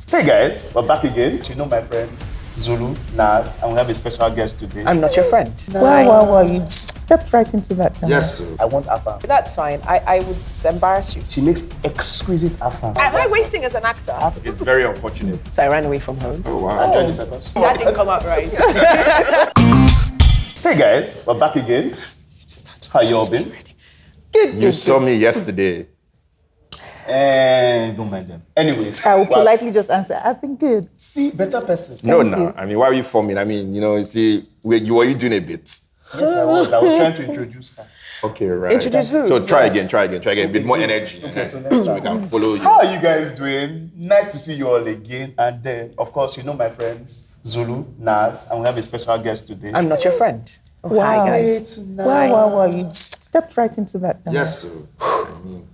Hey guys, we're back again. You know my friends, Zulu, Nas, and we have a special guest today. I'm not your friend. Wow, you stepped right into that. Yes, sir. I want Afang. That's fine. I would embarrass you. She makes exquisite Afang. Am I wasting as an actor? It's very unfortunate. So I ran away from home. Oh, wow. Enjoy this episode. That didn't come out right. Hey guys, we're back again. How you all been? You saw me yesterday. Don't mind them. Anyways. I will politely just answer, I've been good. See, better person. No. I mean, why are you forming? I mean, you see, were you doing a bit? Yes, I was. I was trying to introduce her. Okay, right. Introduce who? So try again. A bit more energy. Okay, so so let's we start. can follow you. How are you guys doing? Nice to see you all again. And then, of course, you know my friends, Zulu, Nas, and we have a special guest today. I'm not your friend. Oh, Wow. Hi, guys. It's nice. Wow, you stepped right into that. Yes, sir.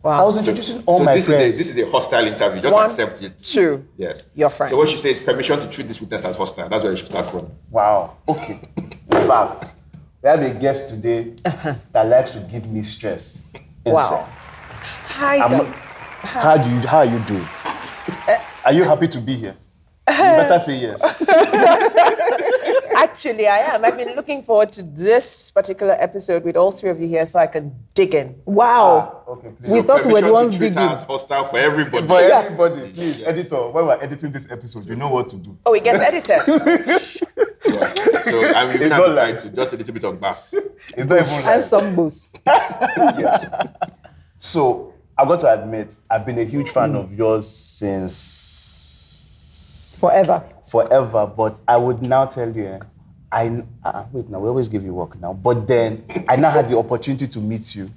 I was introducing all my friends. This is a hostile interview. Just One, accept it. Two. Yes. Your friends. So what you say is permission to treat this witness as hostile. That's where you should start from. Wow. Okay. In fact, we have a guest today that likes to give me stress. Wow. Hi, How are you doing? Are you happy to be here? You better say yes. Actually, I am. I've been looking forward to this particular episode with all three of you here so I can dig in. Wow. Okay, please. We thought we were the Permission ones to treat her digging. as hostile for everybody. For everybody, please, editor, when we're editing this episode, you know what to do. Oh, it gets edited. Yeah. So I'm even not like- to just a little bit of bass. It's not even And like, some boost. yeah. So, I've got to admit, I've been a huge fan of yours since Forever. forever, but I would now tell you, wait now, we always give you work now, but then I now had the opportunity to meet you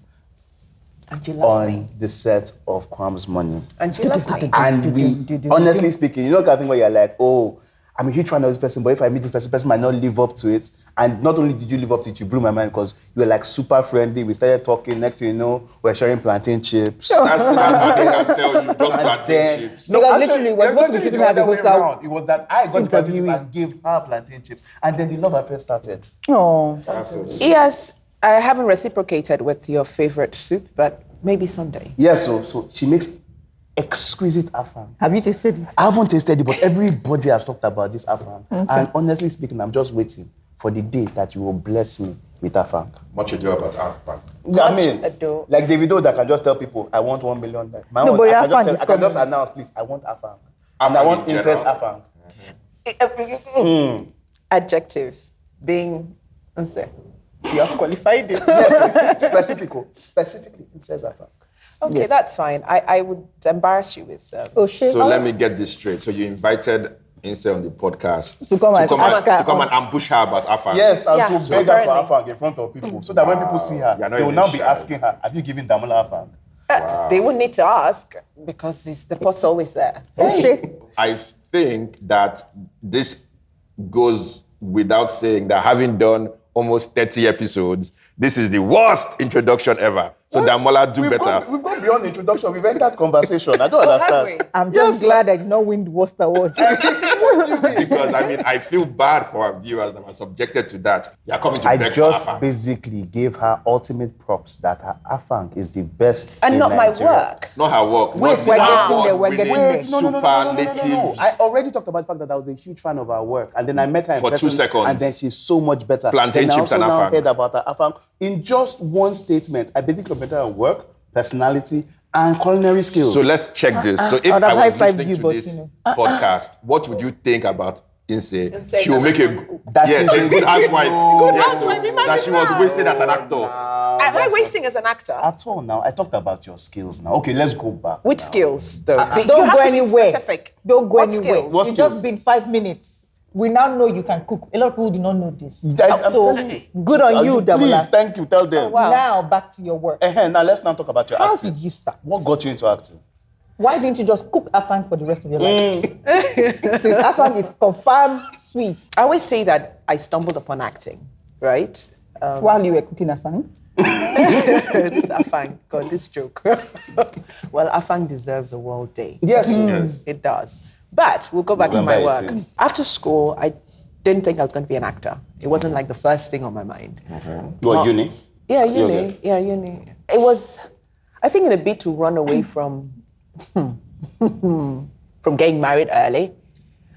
And you love me. on the set of Quam's Money. And you love me. And we, honestly speaking, you know kind of thing where you're like, oh, I'm a huge fan of this person, but if I meet this person might not live up to it. And not only did you live up to it, you blew my mind because you were like super friendly. We started talking, next thing you know, we're sharing plantain chips. That's how they can sell you. Just plantain chips. No, because literally, we're supposed to be treating her as a other way hostile around. It was that I got the plantain chips interviewee. and gave her plantain chips. And then the love affair started. Oh. That's so sweet. Yes, I haven't reciprocated with your favorite soup, but maybe someday. Yeah, so she makes exquisite Afang. Have you tasted it? I haven't tasted it, but everybody has talked about this Afang. And honestly speaking, I'm just waiting for the day that you will bless me with Afang. Much ado about Afang. I mean, ado. like Davido that can just tell people, I want 1 million. My No, own, but your I can just Afang tell- is I can just coming. announce, please, I want Afang. And I Afang want in incest general. Afang. Adjective. Being Nse. You have qualified it. Specifically incest Afang. Okay, Yes. that's fine. I would embarrass you with Oh, shit. So let me get this straight. So you invited Nse on the podcast To come and ask her to come on- and ambush her about Afang. Yes, and Yeah, to so beg her for apparently. Afang in front of people. So that when people see her, You're not they will even now be shy. asking her, have you given Damola Afang? They wouldn't need to ask because the pot's always there. Oh, shit. I think that this goes without saying that having done almost 30 episodes, this is the worst introduction ever. So Damola, do better. We've gone beyond the introduction. We've entered conversation. I don't Have understand. we? I'm just glad I did not win the worst award. Because I mean, I feel bad for our viewers that are subjected to that. You are coming to I beg for just Afang. basically gave her ultimate props that her Afang is the best And in not my Nigeria. work. Not her work. Wait, not we're the getting award there, we're winning getting there. superlative. I already talked about the fact that I was a huge fan of her work. And then I met her in For 2 person, seconds. and then she's so much better. Plantain then chips and I also now Afang. heard about her Afang. In just one statement, I basically compared her work, personality, and culinary skills. So let's check this. So if I'd have I was high-fived listening you, to but, this you know. podcast, what would you think about Nse? Nse She will make a That yes, she's a good housewife. Good Yes, housewife, so imagine that she was that. wasted as an actor. Am I wasting as an actor? At all now. I talked about your skills now. Okay, let's go back. Which now. skills, though? You Don't have go to be anywhere. specific. Don't go What anywhere. skills? What It's skills? just been 5 minutes. We now know you can cook. A lot of people do not know this. I'm So telling you. good on you, Please, Damola. thank you. Tell them. wow. Now back to your work. Now let's now talk about your How acting. did you start? What got you into acting? Why didn't you just cook Afang for the rest of your life? Since Afang is confirmed sweet I always say that I stumbled upon acting, right? while you were cooking Afang. This Afang, God, this joke. Well, Afang deserves a world day. Yes. Yes. It does. But we'll go back to my Remember work. Etien. After school, I didn't think I was going to be an actor. It wasn't like the first thing on my mind. What, uni? Yeah, uni. Okay. Yeah, uni. It was, I think, in a bit to run away from from getting married early.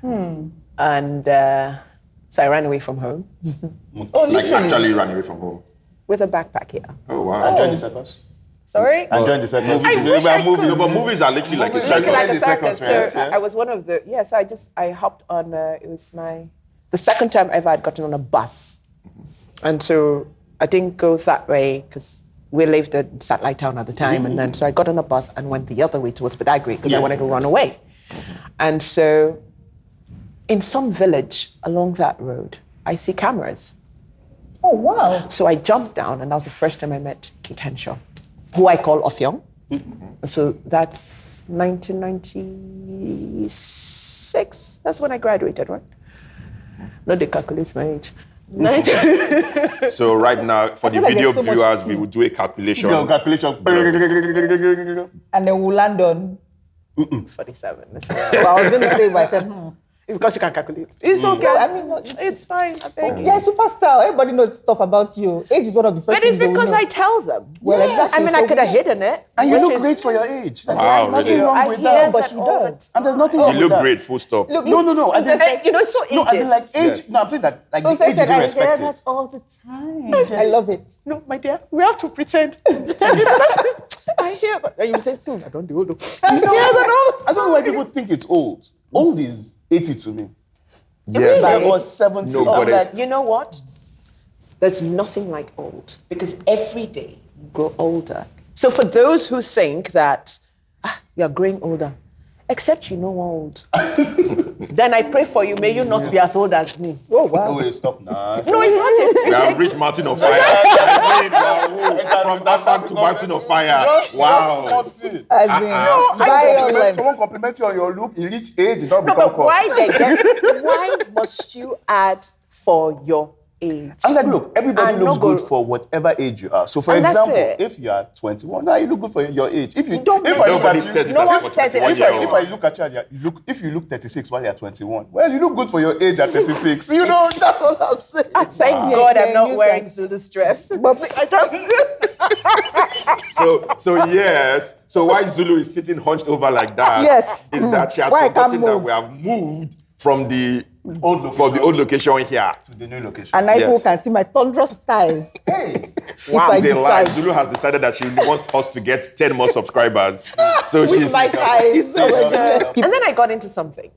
And so I ran away from home Like actually ran away from home. with a backpack here. Oh wow. And join the circus. Sorry? And join the circus. I wish I could. No, but movies are literally like a Movies Looking circus. like a the circus. circus, So right? Yeah. I was one of the, I hopped on, it was the second time ever I'd gotten on a bus. And so I didn't go that way because we lived in Satellite Town at the time. And then so I got on a bus and went the other way towards Badagry because I wanted to run away. And so in some village along that road, I see cameras. Oh, wow. So I jumped down, and that was the first time I met Kate Henshaw, who I call Afang. So that's 1996. That's when I graduated, right? No, they calculate my age. So right now, for the feel like video there's so much viewers, to we see. will do a calculation. Calculation. And then we'll land on. 47. That's But I was going to say, but I said, because you can calculate. It's okay. No, I mean, no, it's fine. I beg you. You're a superstar. Everybody knows stuff about you. Age is one of the first But it's things they will because know. I tell them. Well, exactly. I mean, I So could have hidden it. And you which look is- great for your age. That's Wow, nothing really? wrong I with hear that. but that she all does. the time. And there's nothing You wrong with look that. great, full stop. Look, No. I And, didn't. you know, so No, I ages. didn't like age. Yes. No, I'm saying that like Don't the say age is that. I hear irrespective. that all the time. I love it. No, my dear, we have to pretend. I hear that. And you say, I don't do old. I hear that all the I don't know why people think it's old. Old is 80 to me. Yeah. I was 70. No, I'm but like, You know what? There's nothing like old because every day you grow older. So for those who think that you're growing older, except you know old, then I pray for you, may you not be as old as me. Oh, wow. oh, wait, stop now. No, it's not it. We have reached mountain of fire. From Afang to mountain of fire. Wow. As in, Someone compliment you on your look, you reach age, you don't No, become but cost. why must you add for your age? I'm like, look, everybody And looks no go- good for whatever age you are. So, for And that's example, it. if you are 21, now you look good for your age. If you Don't if mention- I look Nobody at says you, it. No as one a says it. 41-year-old. if I look at you, and if you look 36 while you're 21, well, you look good for your age at 36. You know, that's all I'm saying. Thank God I'm not you wearing said- Zulu dress. But I just So yes. So why Zulu is sitting hunched over like that? Yes. Is that she has Why I can't forgotten that move? we have moved from the Old from the old location here. to the new location. and now people Yes. can see my thunderous thighs. Hey, Wow. It's a lie. decide. Zulu has decided that she wants us to get 10 more subscribers. So With she's my thighs. and then I got into something.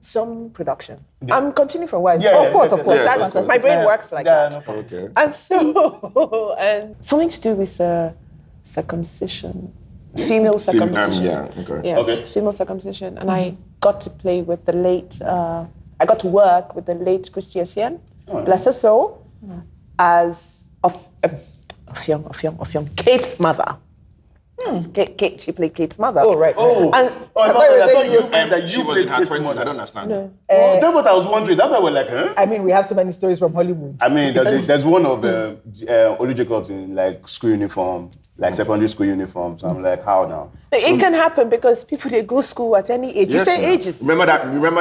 Some production. I'm continuing from where I started. Of course. yes, That's- yes. my brain works like that. No problem. okay. And so, and something to do with circumcision, female circumcision. Yeah. Okay. Yes, Okay. female circumcision. And I got to play with the late, I got to work with the late Christy Etien, bless her soul, as of Kate's mother. Kate, she played Kate's mother. Oh, right. Oh, And I thought you that She you was in played her Kate's 20s. mother. I don't understand. Oh, that's what I was wondering. That's why we're like, huh? I mean, we have so many stories from Hollywood. I mean, there's one of Olu Jacobs in like school uniform, like secondary school uniform. So I'm like, how now? it can happen because people, they go school at any age. You say ma'am. ages. Remember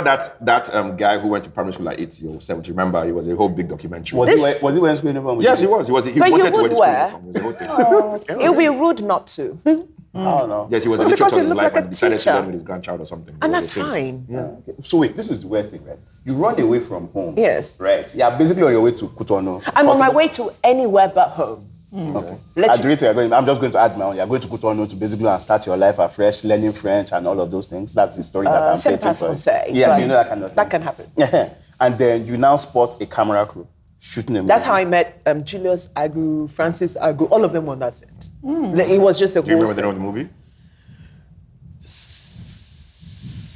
that guy who went to primary school at 80 or 70. Remember, it was a whole big documentary. Was he wearing school uniform? Yes, he was. He But you wanted to would wear wear. the school uniform. It was a whole thing. It would be rude not to. I don't know. Yes, he was But a because picture you of his look life like a and decided to teacher. run with his grandchild or something. And It was that's a thing. fine. Okay. So wait, this is the weird thing, right? You run away from home. Yes. Right. Yeah, basically on your way to Cotonou. I'm on my way to anywhere but home. Okay. Let you- I'm just going to add my own. You're going to Cotonou to basically start your life afresh, learning French and all of those things. That's the story that I'm Saint painting for. Français, Yes, right. you know that kind of thing. That can happen. Yeah. And then you now spot a camera crew shooting a movie. That's how I met Julius Agu, Francis Agu, all of them on that set. It was just a Do you whole remember the name of the movie?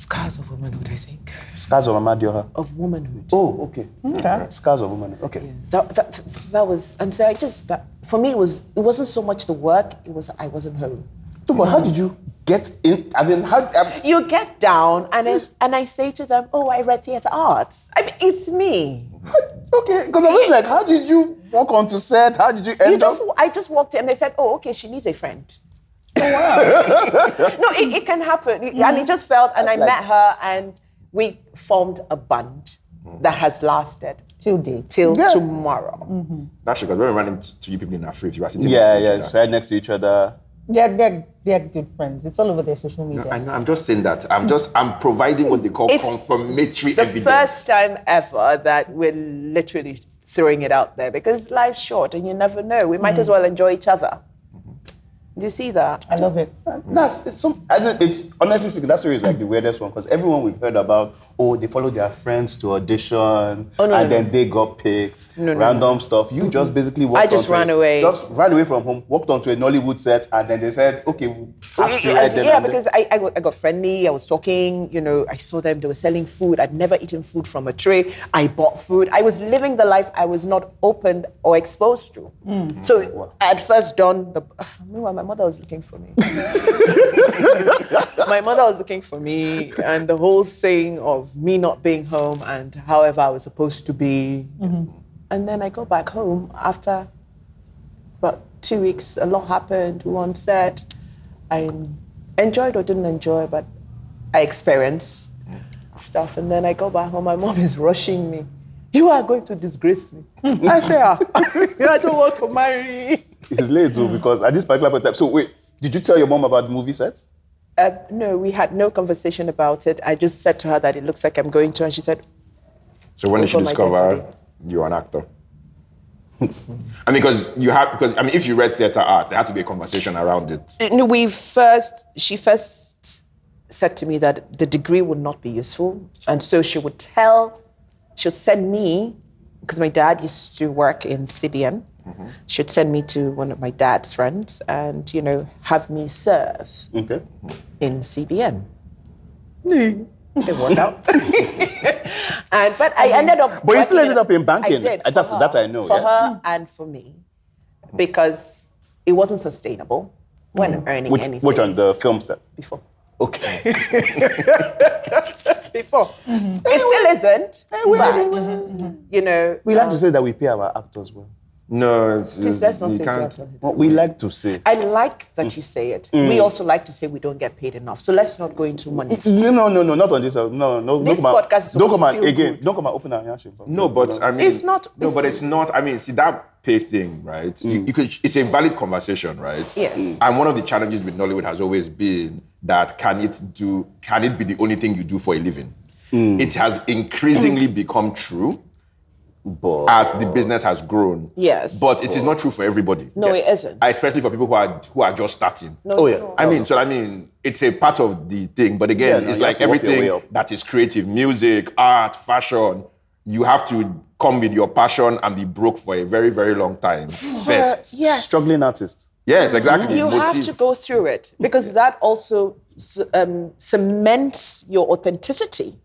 Scars of Womanhood, I think. Scars of Amadioha. Of Womanhood. Oh, okay. Scars of Womanhood. Okay. That was, and so I just, for me, it wasn't so much the work, it was I wasn't home. So, but how did you get in? I mean, how? You get down and I say to them, oh, I read theatre arts. I mean, it's me. Okay, because I was like, how did you walk onto set? How did you end up? I just walked in and they said, oh, okay, she needs a friend. Oh, wow. No, it can happen. And it just felt, and I met her and we formed a bond that has lasted till tomorrow. That's because when we ran into you people in our fridge, you were sitting Yeah, next to each yeah, other. sat next to each other. They're good friends. It's all over their social media. I know. I'm just saying that. I'm providing what they call confirmatory the evidence. first time ever that we're literally throwing it out there because life's short and you never know. We might as well enjoy each other. Do you see that? I love it. It's honestly speaking, that story is like the weirdest one because everyone we've heard about, they followed their friends to audition then they got picked. Random stuff. You just basically ran away. Just ran away from home, walked onto a Nollywood set, and then they said, okay, we'll cast you right there. Yeah, because I got friendly. I was talking. I saw them. They were selling food. I'd never eaten food from a tray. I bought food. I was living the life I was not opened or exposed to. So at first dawn, meanwhile, my mother was looking for me. My mother was looking for me, and the whole thing of me not being home and however I was supposed to be. And then I go back home after about 2 weeks. A lot happened. One said I enjoyed or didn't enjoy, but I experienced stuff. And then I go back home. My mom is rushing me. You are going to disgrace me. I say, I don't want to marry. It's late too because at this particular point, so wait, did you tell your mom about the movie set? No, we had no conversation about it. I just said to her that it looks like I'm going to, and she said. So when did she discover you're an actor? Because if you read theatre art, there had to be a conversation around it. She first said to me that the degree would not be useful, and so she'll send me, because my dad used to work in CBN. She'd send me to one of my dad's friends and, have me serve in CBN. It didn't work out. But I ended up... But you still ended up in banking. I did. That I know. For her and for me. Because it wasn't sustainable when earning anything. Which on the film set? Before. Okay. Before. It still isn't. But, We like to say that we pay our actors well. No, please, let's not say it to what we like to say. I like that you say it. We also like to say we don't get paid enough. So let's not go into money. No, not on this. No. This podcast is supposed to feel good. Don't come and open our handshake. No, but I mean, it's not. No, but it's not. I mean, see that pay thing, right? It's a valid conversation, right? Yes. And one of the challenges with Nollywood has always been that can it be the only thing you do for a living? It has increasingly become true. As the business has grown. Yes. But it is not true for everybody. No, it isn't. Especially for people who are just starting. No, I mean, it's a part of the thing. But again, it's like everything that is creative, music, art, fashion, you have to come with your passion and be broke for a very, very long time first. Yes. Struggling artist. Yes, exactly. You have to go through it because that also cements your authenticity.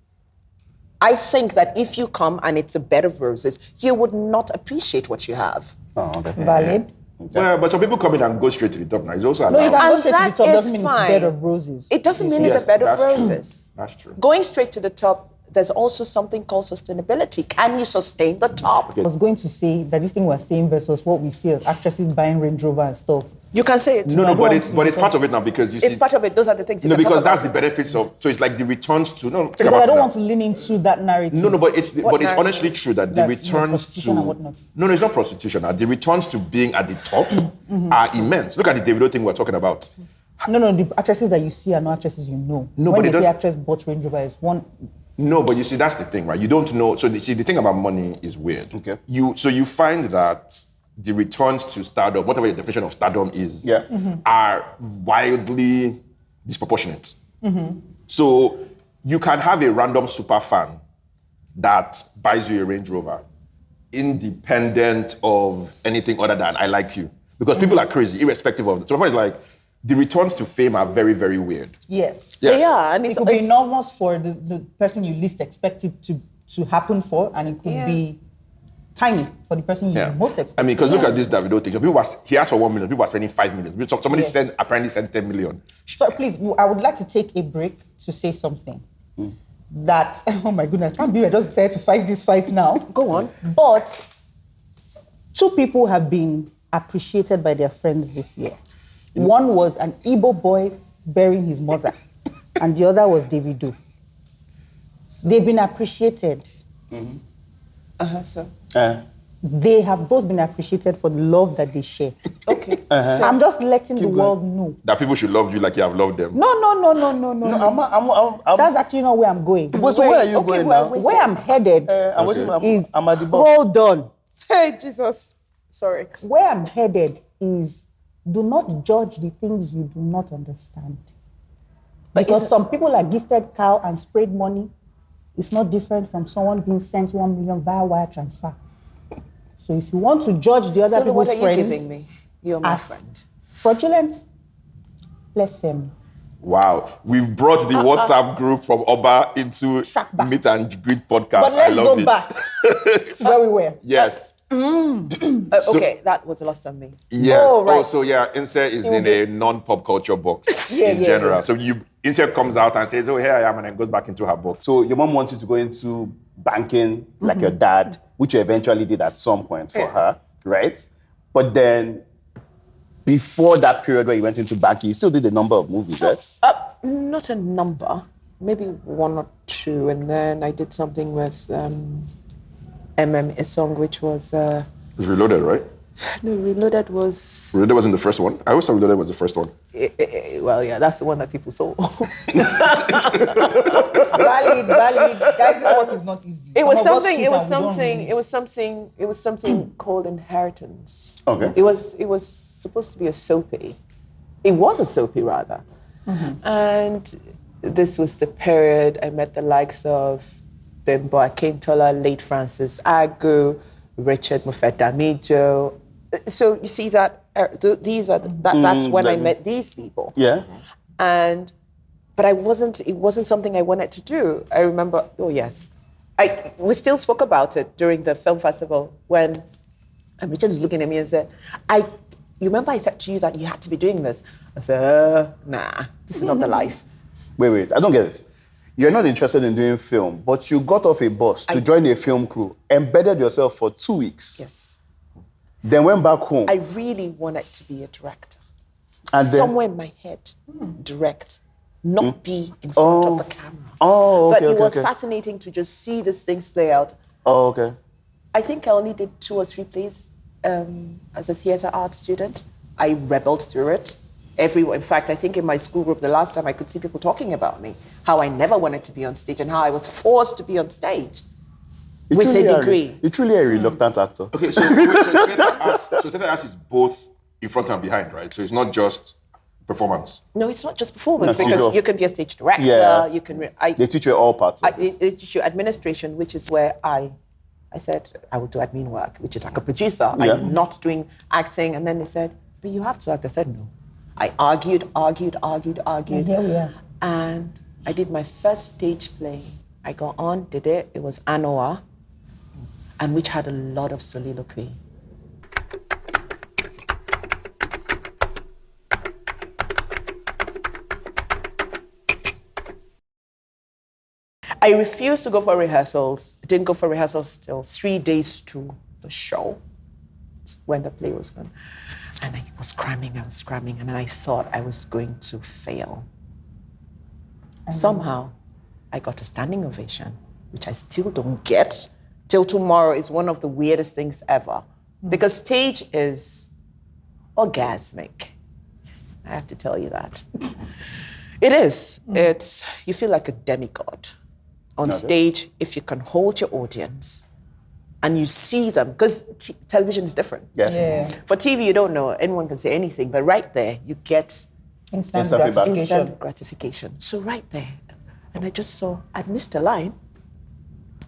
I think that if you come and it's a bed of roses, you would not appreciate what you have. Oh, okay. Valid. Well, but some people come in and go straight to the top now. It's also No, you allowed. can go straight to the that top. is Doesn't mean it's a fine. bed of roses. It doesn't mean it's a bed of that's true. roses. That's true. Going straight to the top, there's also something called sustainability. Can you sustain the top? I was going to say that this thing we're saying versus what we see as actresses buying Range Rover and stuff. You can say it. No, but it's part of it now because you see. It's part of it. Those are the things you No, can because talk that's about. the benefits of. So it's like the returns to. No, think Because about I don't it now. want to lean into that narrative. No, but it's narrative? honestly true that the That's, returns prostitution to and whatnot. no, it's not prostitution. The returns to being at the top are immense. Look at the Davido thing we're talking about. No, the actresses that you see are not actresses you know. No, when but they they say don't- actress bought Range Rover is one. No, but you see that's the thing, right? You don't know. So the thing about money is weird. Okay. You find that the returns to stardom, whatever your definition of stardom is, Yeah. are wildly disproportionate. So you can have a random super fan that buys you a Range Rover, independent of anything other than I like you. Because people are crazy, irrespective of it. So my point is like, the returns to fame are very, very weird. Yes. Yes. They are, and It it's, could be it's enormous for the person you least expect it to happen for, and it could Yeah. be tiny for the person you most expect. I mean, because look at this Davido thing. He asked for 1 million, people are spending 5 million. Somebody Yes. apparently sent 10 million. So please, I would like to take a break to say something. That, oh my goodness, I can't believe I just decided to fight this fight now. Go on. But 2 people have been appreciated by their friends this year. One was an Igbo boy burying his mother, and the other was Davido. They've been appreciated. So they have both been appreciated for the love that they share. Okay. So I'm just letting the world know. That people should love you like you have loved them. No. I'm That's actually not where I'm going. Wait, so where are you going now? Where I'm headed is, I'm at the box. hold on. Hey, Jesus. Sorry. Where I'm headed is, do not judge the things you do not understand. Because some people are gifted cow and sprayed money. It's not different from someone being sent 1 million via wire transfer. So if you want to judge the other So people's what are you friends giving me? You're my as friend. fraudulent, bless them. Wow. We've brought the WhatsApp group from Oba into Track back. Meet and Greet podcast. But I let's love go it. back to where we were. Yes. Okay, that was lost on me. Yes. Oh, right. So yeah, Nse is in a non-pop culture box in general. So Nse comes out and says, "Oh, here I am," and then goes back into her box. So your mom wants you to go into banking like your dad, which you eventually did at some point for her, right? But then before that period where you went into banking, you still did a number of movies, right? Not a number, maybe 1 or 2, and then I did something with Isong, which was It was Reloaded, right? no, Reloaded was Reloaded wasn't the first one. I always thought Reloaded was the first one. well, yeah, that's the one that people saw. Valid. Guys, this work is not easy. It was Some of us something. sit It was and we don't something. release. It was something called Inheritance. Okay. It was supposed to be a soapy. It was a soapy rather, and this was the period I met the likes of Bimbo Akintola, late Francis Agu, Richard Mofet-Damijo. So you see that that's when I met these people. Yeah. But it wasn't something I wanted to do. I remember, we still spoke about it during the film festival when Richard was looking at me and said, you remember I said to you that you had to be doing this? I said, nah, this is not the life. Wait, I don't get it. You're not interested in doing film, but you got off a bus to join a film crew, embedded yourself for 2 weeks. Yes. Then went back home. I really wanted to be a director. And then- somewhere in my head, direct, not be in front of the camera. Oh, okay, But it okay, was okay. fascinating to just see these things play out. Oh, okay. I think I only did 2 or 3 plays as a theater arts student. I rebelled through it. In fact, I think in my school group, the last time I could see people talking about me, how I never wanted to be on stage and how I was forced to be on stage with a degree. You're truly a reluctant actor. Okay, so theater arts is both in front and behind, right? So it's not just performance. No, it's not just performance That's because true. you can be a stage director. Yeah. You can. They teach you all parts of it. They teach you administration, which is where I said I would do admin work, which is like a producer. Yeah. I'm not doing acting. And then they said, but you have to act. I said no. I argued. And here we are. And I did my first stage play. I got on, did it. It was Anoa, and which had a lot of soliloquy. I refused to go for rehearsals. I didn't go for rehearsals till 3 days to the show when the play was gone. And I was cramming, and then I thought I was going to fail. Somehow, I got a standing ovation, which I still don't get. Till tomorrow is one of the weirdest things ever. Because stage is orgasmic. I have to tell you that. It is. You feel like a demigod on stage if you can hold your audience and you see them, because television is different. Yeah. For TV, you don't know. Anyone can say anything, but right there, you get Instant feedback. gratification. instant gratification. So right there, and I just saw, I'd missed a line,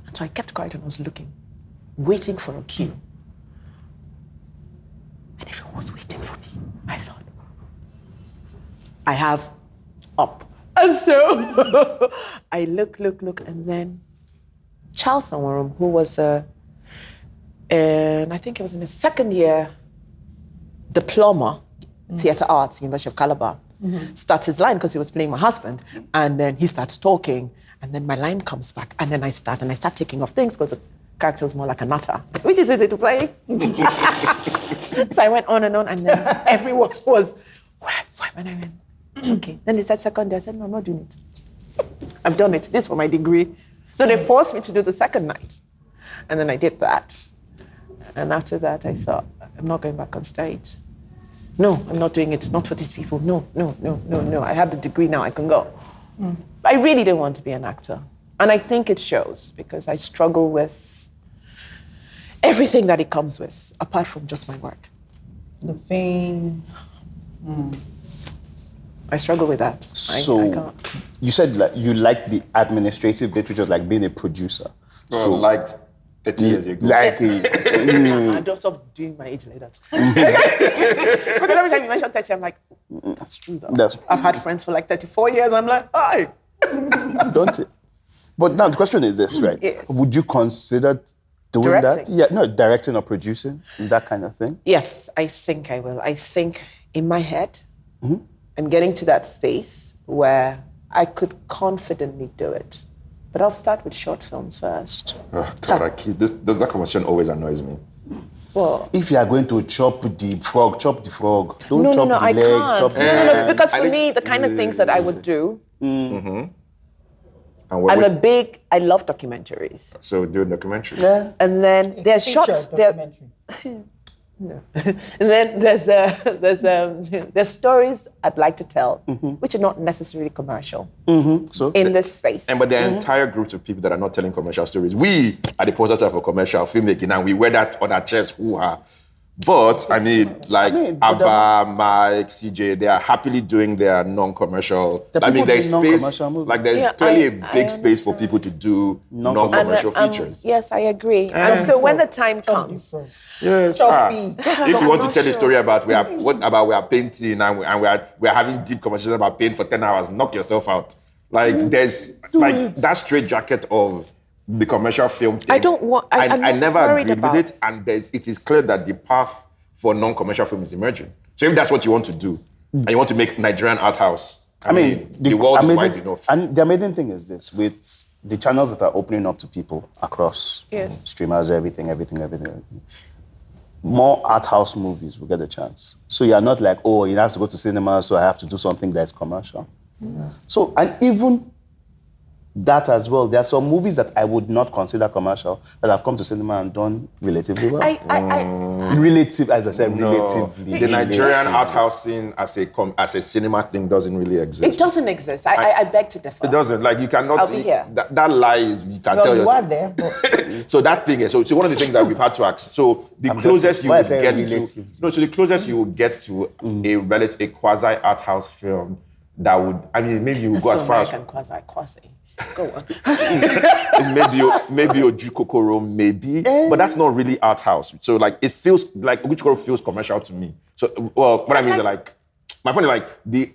and so I kept quiet and I was looking, waiting for a cue. And everyone was waiting for me. I thought, I have up. And so I look, and then Charles Sanwarum, who was and I think it was in his second year diploma, theater arts, University of Calabar, starts his line because he was playing my husband, and then he starts talking, and then my line comes back, and then I start taking off things because the character was more like a nutter, which is easy to play. So I went on, and then everyone was, when I went, okay. Then they said second day, I said, no, I'm not doing it. I've done it, this for my degree. So they forced me to do the second night. And then I did that. And after that, I thought, I'm not going back on stage. No, I'm not doing it. Not for these people. No. I have the degree now. I can go. I really didn't want to be an actor. And I think it shows because I struggle with everything that it comes with, apart from just my work. The fame. I struggle with that. So I can't. you said like you like the administrative bit, which was like being a producer. So like 30 years ago. Like I don't stop doing my age like that. Because every time you mention 30, I'm like, that's true though. I've had friends for like 34 years. I'm like, hi. Don't it? But now the question is this, right? Yes. Would you consider doing Directing? that? Yeah, no, directing or producing, that kind of thing. Yes, I think I will. I think in my head, I'm getting to that space where I could confidently do it. But I'll start with short films first. Oh, God, that conversation always annoys me. Well, If you are going to chop the frog. Don't no, chop the I leg. can't. Chop the No, because for me, the kind of things that I would do, And I love documentaries. So doing documentary. Yeah. And then there's shots. Documentary. No. And then there's stories I'd like to tell, which are not necessarily commercial So in this space. But there are entire groups of people that are not telling commercial stories. We are the posters for commercial filmmaking, and we wear that on our chest. But I mean, Abba, Mike, CJ, they are happily doing their non-commercial. The I mean, people there's doing space. non-commercial movies. Like there's clearly a big space for people to do non-commercial features. Yes, I agree. And so when the time comes, Yes. If you want to tell a story about we are painting and we are having deep conversations about paint for 10 hours, knock yourself out. Like there's that straight jacket of the commercial film thing. I don't want. I never worried agreed about with it, and it is clear that the path for non-commercial film is emerging. So if that's what you want to do, and you want to make Nigerian art house, I mean the world is wide enough. And the amazing thing is this, with the channels that are opening up to people across streamers, everything. More art house movies will get a chance. So you're not like, oh, you have to go to cinema, so I have to do something that's commercial. So, and even that as well, there are some movies that I would not consider commercial that have come to cinema and done relatively well. Relatively. The Nigerian art house scene as a cinema thing doesn't really exist. it doesn't exist. I beg to differ. It doesn't. Like you cannot. I'll be here. That lie is you can tell You yourself. are there, but So that thing is so one of the things that we've had to ask. So the closest you would get to the closest you would get to a quasi art house film that would, I mean, maybe you would go as far as quasi. Go on. maybe Ojukokoro, maybe, but that's not really art house. So like it feels like Ojukokoro feels commercial to me. So what I mean is like my point is like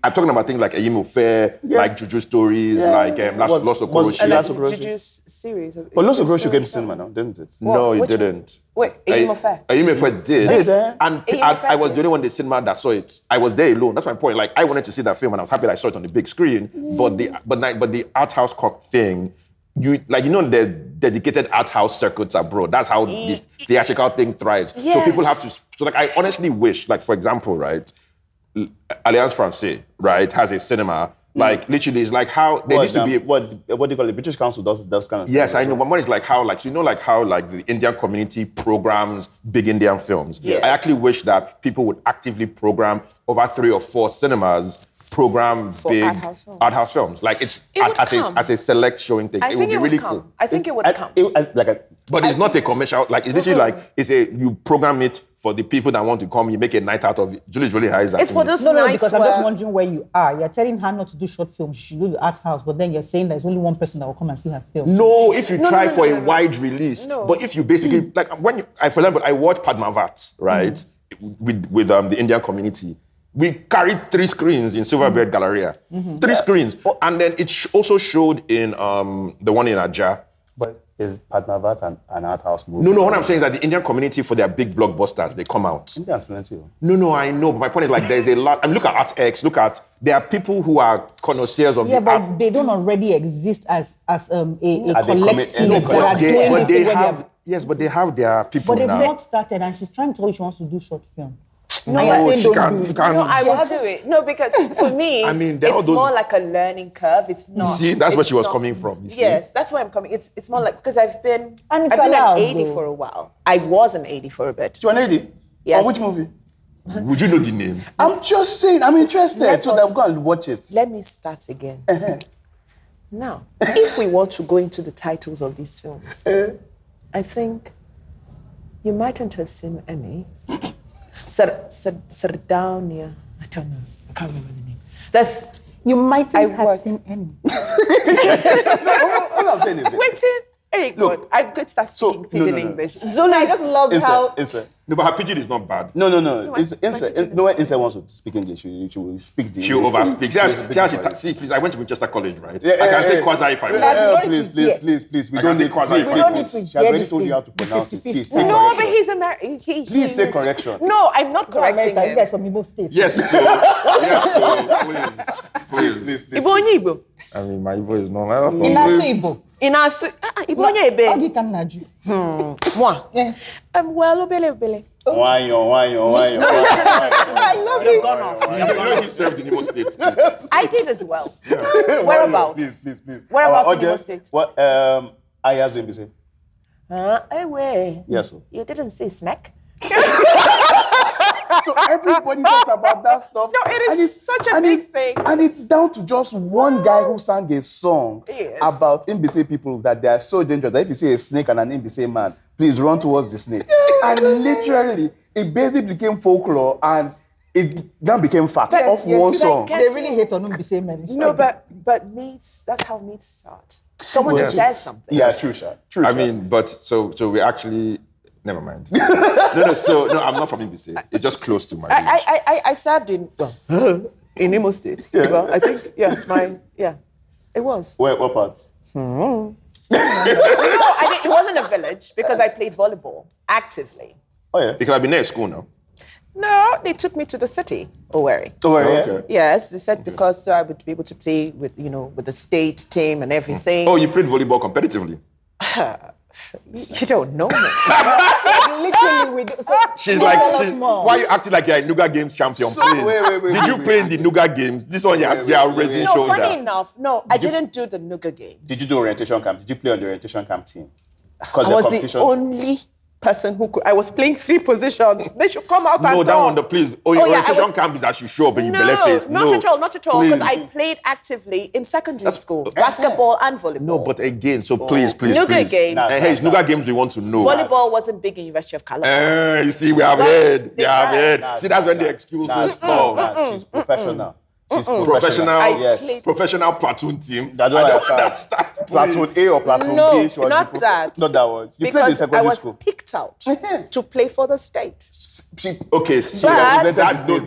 I'm talking about things like Eyimo Fair, like Juju Stories, like Lost Okoroshi. Juju's series. But Lost Okoroshi came to cinema now, didn't it? No, it didn't. Wait, Eyimo Fair. Eyimo Fair did. And I was did. the only one in the cinema that saw it. I was there alone. That's my point. Like I wanted to see that film and I was happy that I saw it on the big screen. But the art house thing, the dedicated art house circuits abroad. That's how this theatrical thing thrives. Yes. So people have to. So like I honestly wish, like for example, right, Alliance Francaise, right, has a cinema. Like literally, it's like how there used to be. What do you call it? British Council does kind of stuff. Yes, I know. But one is like how, like how the Indian community programs big Indian films. Yes. I actually wish that people would actively program over 3 or 4 cinemas. Program For big art house films. Like it's would come. as a select showing thing. It would be really cool. I think it would come. But it's not a commercial. Like it's literally like you program it for the people that want to come. You make a night out of it. Julie's really high. It's for those no, nights because I'm where just wondering where you are. You're telling her not to do short films. She should do the art house, but then you're saying there's only one person that will come and see her film. No, if you try for a no. wide release. No. But if you basically like when I watched Padmavat, right, with the Indian community. We carried 3 screens in Silverbird Galleria. 3 screens. And then it also showed in the one in Ajah. But is Padmavat an art house movie? No, what I'm saying is that the Indian community, for their big blockbusters, they come out. Indians plenty. No, I know. But my point is like there's a lot. I mean, look at ArtX. There are people who are connoisseurs of the art. Yeah, but they don't already exist as a collective. Yes, but they have their people But they've now. not started, and she's trying to tell you she wants to do short film. No, she don't can. do You it. can. No, I will do it. No, because for me, I mean, there are it's those- more like a learning curve. It's not. See, that's where it's she was not- coming from. You see? Yes, that's where I'm coming. It's more like because I've been And it's I've been allowed, an AD though. for a while. I was an AD for a bit. You an AD? Yes. On which movie? Would you know the name? I'm just saying, I'm interested. let So us- that I'm going to watch it. Let me start again. Now, if we want to go into the titles of these films, I think you mightn't have seen any. Sardonia. I don't know. I can't remember the name. That's You mightn't I have worked. seen any. All I'm saying is this. waiting. Hey, Look, God, I'm going to start so- speaking no, pidgin no, no. English. Zulu I is just love how Inse. No, but her pidgin is not bad. No. it's- No one Inse wants to speak English. She will speak the She'll English. overspeak. She'll See, please, I went to Winchester College, right? Yeah, I can say yeah. quasi if I want. Yeah. Please. We I don't can say need quasi please, if I please, want. please. We She don't has need already to told you how to hear pronounce the it. Please 50-50. take No, correction. but he's American. Please take correction. No, I'm not correcting America, you guys him. from Igbo State. Yes, so please. Igbo onye Igbo. I mean, my Igbo is not. Inasu Igbo. Inasu. Igbo onye Ebe. Ogi kan naju. Moi. Yeah. Well, obele. Wanyo. I love You've it. gone off. You know he served in Imo State too. I did as well. Whereabouts? Please. Whereabouts in Imo Audience, State? What Aya's doing say? Anyway. Yes, sir. You didn't say snack. So everybody talks about that stuff. No, it is and it's- such a and big it's- thing. And it's down to just one guy who sang a song Yes. about Mbise people that they are so dangerous that if you see a snake and an Mbise man, please run towards the snake. And literally, it basically became folklore and it then became fact of one song. guess- They really hate on the same man. No, but meets, that's how meets start. Someone just says something. Yeah, true, Sha. True, I Sha. mean, but so we actually. Never mind. No, I'm not from Ibise. It's just close to my village. I served in Imo State. Yeah. Well, I think, it was. What parts? No, it wasn't a village because I played volleyball actively. Oh, yeah. Because I've been there at school now. No, they took me to the city, Owerri. Don't worry. Okay. Yeah. Yes, they said because I would be able to play with, with the state team and everything. Oh, you played volleyball competitively? You don't know me. Literally, we do. So She's tell like, us more. why you acting like you're a Nuga Games champion? So, please? wait, Did you play in the Nuga Games? This one, they are raising No, shoulder. funny enough, no, I didn't do the Nuga games. Did you do orientation camp? Did you play on the orientation camp team? Because I was the only person who could. I was playing 3 positions. They should come out and No, that talk. one, please. Oh, yeah, I orientation was- camp is that you show up and you No, belly face. not at all, not at all. Because Please. I played actively in secondary school, basketball and volleyball. No, but again, so please. Nuga games. Nah, Hey, it's Nuga Games we want to know. Volleyball wasn't big in University of Calabar. You see, we have But heard. they We have tried. heard. See, that's when the excuses come. She's professional. She's Professional, I Yes. played- professional platoon team. I don't understand. understand. Platoon A or platoon No, B? She was not the that. Not that one. You played in Because I secondary was school. picked out to play for the state. Okay, so But-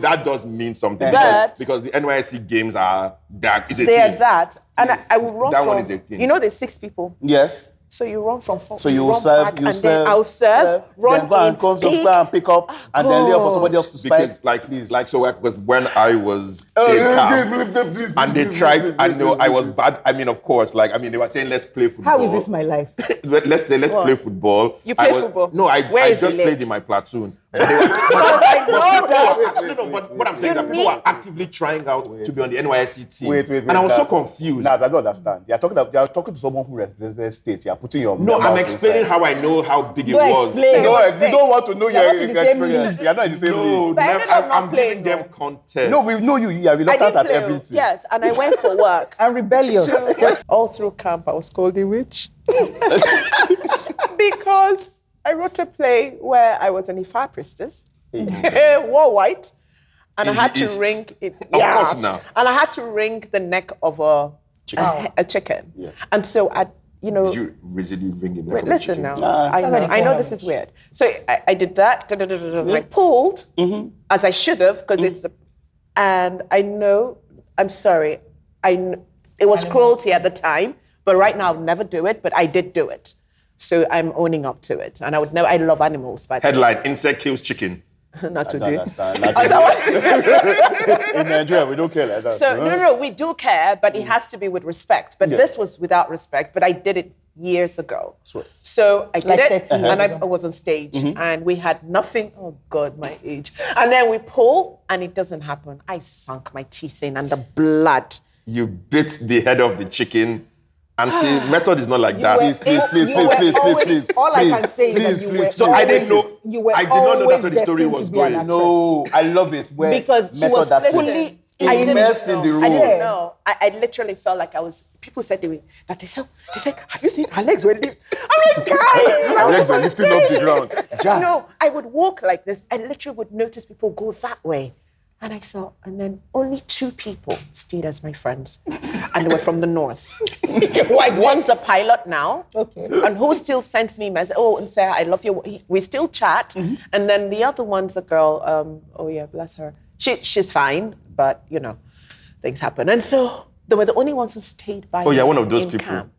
that does mean something But- because the NYSC games are that. It's a They are team. that. And I will run That from, one is a thing. there's 6 people. Yes. So you run from 4. So you will run serve, back, you and serve. then I'll serve, run then go and come, in, go and pick up, and then lay for somebody else to Because spike. because when I was in camp and they tried, I know I was bad. I mean, of course, they were saying let's play football. How is this my life? Let's play football. You play I was- football? No, I Where is the just leg? played in my platoon. But they were- Because I know that. No, but what I'm saying is that You people need- are actively trying out to be on the NYSC team. Wait. And I was so confused. Nah, I don't understand. You're talking to someone who represents the state. You're putting your No, I'm mouth explaining inside. how I know how big it Don't was. explain. No, was you big. don't want to know You're your not in the same experience. league. You're not in the same No, league. But I ended up not I'm playing, giving them though. content. No, we know you. You are I reluctant didn't at play. everything. Yes, and I went for work. And rebellious. All through camp, I was called a witch. Because I wrote a play where I was an Ifa priestess, wore white, and In I had the to East. wring it. Of course now. And I had to wring the neck of a chicken. Yeah. And so Did you really ring it? Wait, listen now. Ah. I know this is weird. So I did that. I pulled as I should have because and I know. I'm sorry. It was cruelty at the time, but right now I'll never do it. But I did do it, so I'm owning up to it. And I would know. I love animals, but Headline: Insect kills chicken. Not today. Understand. In Nigeria, we don't care like that. So no, we do care, but it has to be with respect. But this was without respect. But I did it years ago. So I did it, and I was on stage, and we had nothing. Oh God, my age. And then we pull, and it doesn't happen. I sunk my teeth in, and the blood. You bit the head of the chicken. And see, method is not like that. Please. All I can say is that you were. So I didn't know. I did not know that's where the story destined was to be an going. actress. No, I love it. Where Because she was fully immersed in the role. I didn't know. I literally felt like I was. People said they said, have you seen her legs were lifted? I'm like, guys, Her legs are lifting off the ground. No, I would walk like this. I literally would notice people go that way. And I thought, and then only 2 people stayed as my friends. And they were from the north. One's a pilot now. Okay. And who still sends me messages, Nse, I love you. We still chat. And then the other one's a girl, bless her. She's fine, but, things happen. And so they were the only ones who stayed by me one of those in people. camp.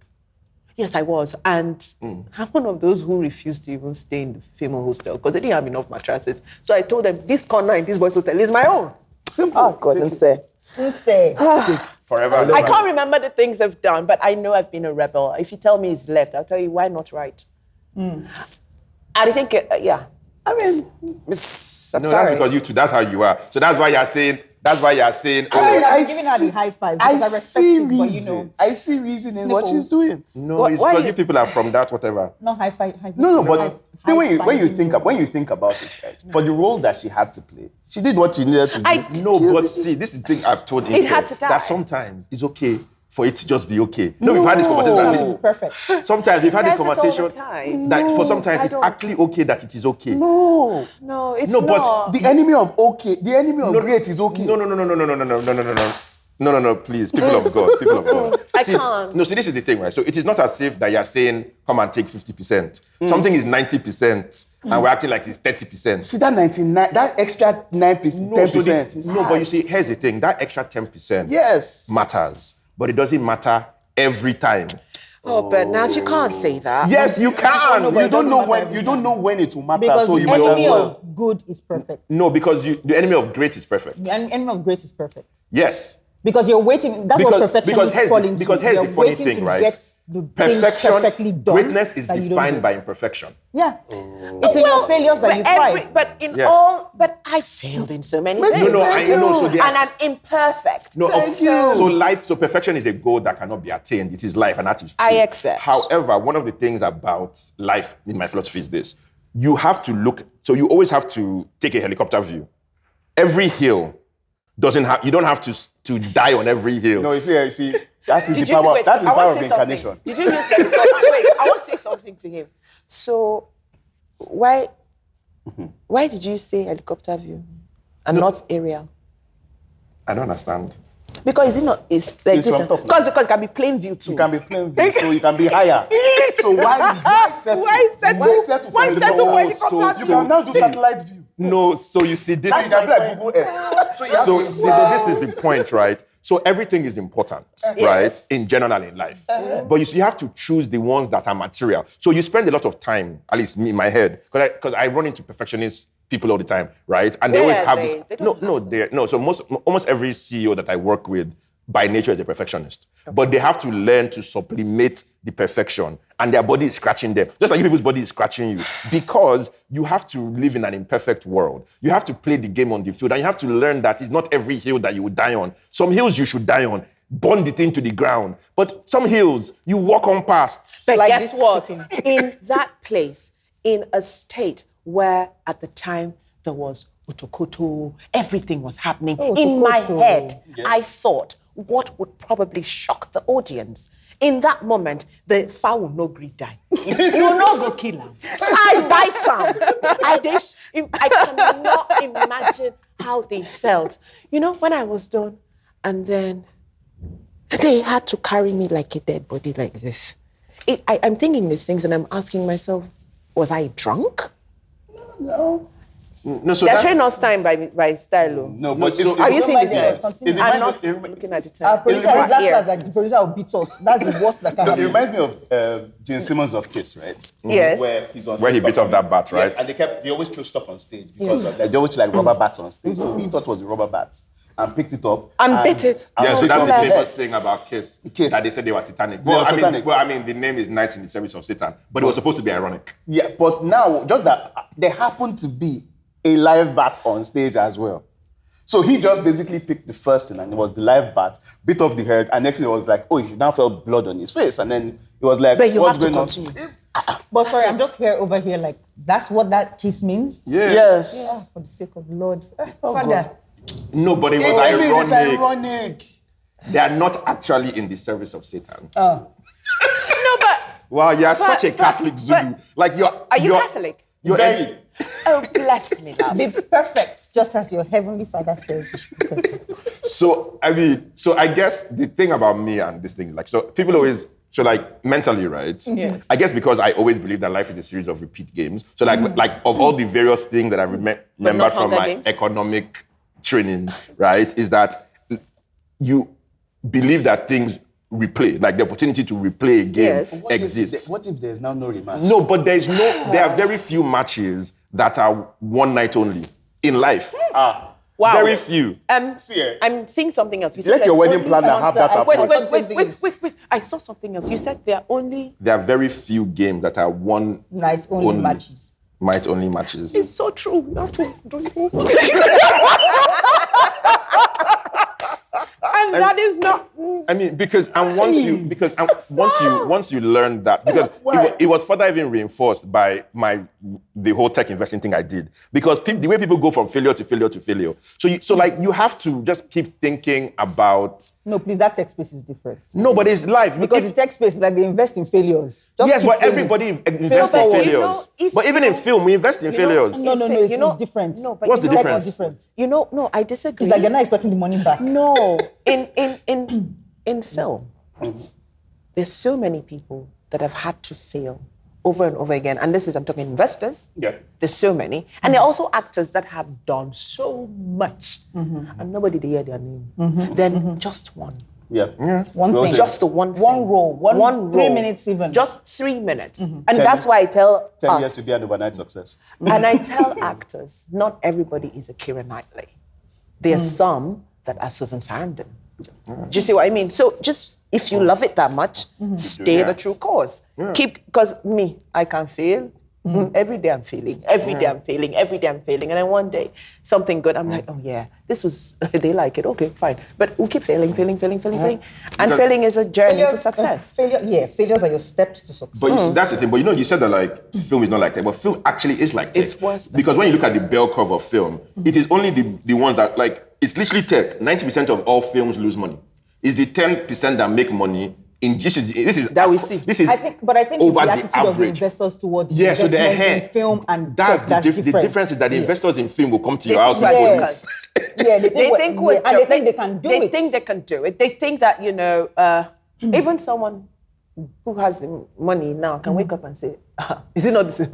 Yes, I was. And I'm one of those who refused to even stay in the female hostel because they didn't have enough mattresses. So I told them, this corner in this boys' hostel is my own. Simple. Oh, God, Nse. Forever. I can't remember the things I've done, but I know I've been a rebel. If you tell me it's left, I'll tell you why not right. I think, I mean, I'm sorry. That's because you two, that's how you are. So that's why you're saying, I'm giving her the high five because I respect see it, but reason. I see reason in what she's doing. No, it's because you people are from that, whatever. No, high five. No, but when you think about it, right, for the role that she had to play, she did what she needed to do. But see, this is the thing I've told you. It had to die. That sometimes it's okay for it to just be okay. No, we've had this conversation. At least Perfect. Sometimes we've had this says this all the conversation time. that for sometimes I it's don't. actually okay that it is okay. No, it's No, but not. the enemy of great is okay. No, please, people of God. I See, can't. No, see, this is the thing, right? So it is not as if that you're saying, come and take 50%. Something is 90%, and we're acting like it's 30%. See that 99, that extra 9%, 10% is but you see, here's the thing: that extra 10%, matters, but it doesn't matter every time. But now you can't say that. Yes, you can. You don't know when it will matter. Because So the you might as enemy well. of good is perfect. No, because the enemy of great is perfect. The enemy of great is perfect. Yes. Because you're waiting, that's what perfectionists fall into. Because here's the funny thing, right? Get the thing Perfection, perfectly done, greatness is that you don't defined do. by imperfection. Yeah. It's in your failures that you thrive. But I failed in so many things. I know. So and I'm imperfect. so perfection is a goal that cannot be attained. It is life, and that is true. I accept. However, one of the things about life in my philosophy is this: you have to look. So you always have to take a helicopter view. Every hill you don't have to die on every hill. No, you see, that is the power. That is the power of incarnation. Did you use that? Wait, I want to say something to him. So, why did you say helicopter view and not aerial? I don't understand. Because it's like It's from top. because it can be plain view too. You can be plain view, so you can be higher. So why settle for helicopter view? You can now do satellite view. No, so you see, this is Like Google Earth. this is the point, right? So everything is important, right? In general in life. But you have to choose the ones that are material. So you spend a lot of time, at least me in my head, because I run into perfectionist people all the time, right? And they always have this. So almost every CEO that I work with by nature is a perfectionist. Okay. But they have to learn to sublimate the perfection, and their body is scratching them. Just like people's body is scratching you. Because you have to live in an imperfect world. You have to play the game on the field, and you have to learn that it's not every hill that you will die on. Some hills you should die on. Burn the thing to the ground. But some hills, you walk on past. But like guess what? In that place, in a state where at the time there was Utokoto, everything was happening. In my head, I thought, what would probably shock the audience? In that moment, the fowl will no greet die. You will not go kill him. I bite him. I cannot imagine how they felt. You know, when I was done, and then they had to carry me like a dead body like this. I'm thinking these things and I'm asking myself, was I drunk? No. No, so They're that's, showing us time by style. Oh. No, but so- Have you seen this Yeah, time? continue. I'm not looking at the Our time. producer, Right that's here. like the producer will beat us. That's the worst that can No, it happen. reminds me of Gene Simmons of Kiss, right? Yes. Where he's on Where he stage beat off that bat, right? Yes, and they always throw stuff on stage because of, like, they always throw like rubber bats on stage. So he thought it was a rubber bat and picked it up And bit it. and Yeah, so bit that's it the up. famous thing about Kiss. Kiss. That they said they were satanic. They were Well, satanic. I mean, the name is Knights in the Service of Satan, but it was supposed to be ironic. Yeah, but now just that there happened to be a live bat on stage as well. So he just basically picked the first thing, and it was the live bat, bit off the head, and next thing it was like, oh, he now felt blood on his face, and then it was like, But you what's have to going continue. on? But sorry, I'm just here over here like, that's what that kiss means? Yeah. Yes. Oh, for the sake of the Lord. Oh, Father. No, but it was It's ironic. ironic. They are not actually in the service of Satan. Oh. No, but Wow, you're such a but- Catholic Zulu. but- Like you're. are you you're- Catholic? You're Very. Oh, bless me, love. Be perfect, just as your heavenly Father says. Okay. So I mean, so I guess the thing about me and this thing is like, so people always, so like mentally, right? Yes. I guess because I always believe that life is a series of repeat games. So like of all the various things that I remembered from Hunger my Games? economic training, right, is that you believe that things replay, like the opportunity to replay a game Yes. exists. What if there's now no rematch? No, but there are very few matches that are one night only in life. Ah, Wow. Very few. See, I'm seeing something else. You said let your there's wedding only planner one- have that Wait, approach. Wait. I saw something else. You said there are only. There are very few games that are one Night only matches. night only matches. It's so true. You have to do it. And that is not. I mean, because once you learn that, because it was further even reinforced by the whole tech investing thing I did, because the way people go from failure to failure to failure. So like you have to just keep thinking about. No, please, that tech space is different. No, but it's life. Because the tech space is like they invest in failures. Just Yes, keep but failing. everybody invests in forward. failures. You know, if but even in film, we invest in failures. No, it's different. No, but What's you the know difference? It's different. You know, no, I disagree. It's like you're not expecting the money back. No, in film, there's so many people that have had to fail over and over again. And I'm talking investors. Yeah. There's so many. And there are also actors that have done so much and nobody did hear their name. Then just one. Yeah. One Well thing. said. Just the one thing. One role. One 3 role. minutes even. Just 3 minutes. And that's why I tell 10 years us, to be an overnight success. and I tell actors, not everybody is a Keira Knightley. There's some that are Susan Sarandon. Do you see what I mean? So just, if you love it that much, stay the true course. Because I can fail. Every day I'm failing. Every day I'm failing. Every day I'm failing. And then one day, something good, I'm like, oh yeah, this was, they like it. Okay, fine. But we keep failing. And failing is a journey to success. Failures are your steps to success. But you see, that's the thing. But you said that like film is not like that, but film actually is like tech. It's worse than because when you look at the bell curve of film, it is only the ones that like it's literally tech. 90% of all films lose money. It's the 10% that make money. This is That we see. This is I think over it's the the attitude of the average. investors towards Yeah, so they're investments in ahead. film and That's tech, the difference is that the investors in film will come to your house with Yes. police. Yeah, they They think and they think they can do They it. think they can do it. They think that, even someone who has the money now can wake up and say, is it not this?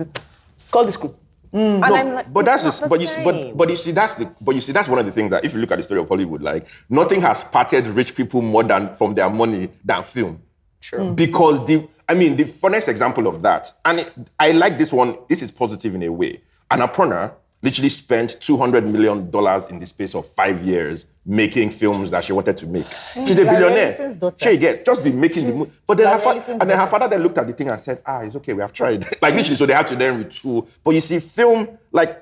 Call this group. And I'm like, But it's that's not but the you same. but you see that's one of the things that if you look at the story of Hollywood, like nothing has parted rich people more than from their money than film. True. Because the funnest example of that, and I like this one. This is positive in a way. Annapurna literally spent $200 million in the space of 5 years making films that she wanted to make. She's a billionaire. Allison's daughter. She just be making the movie. But then Allison's her father then looked at the thing and said, it's okay, we have tried. Like literally, so they had to then retool. But you see, film,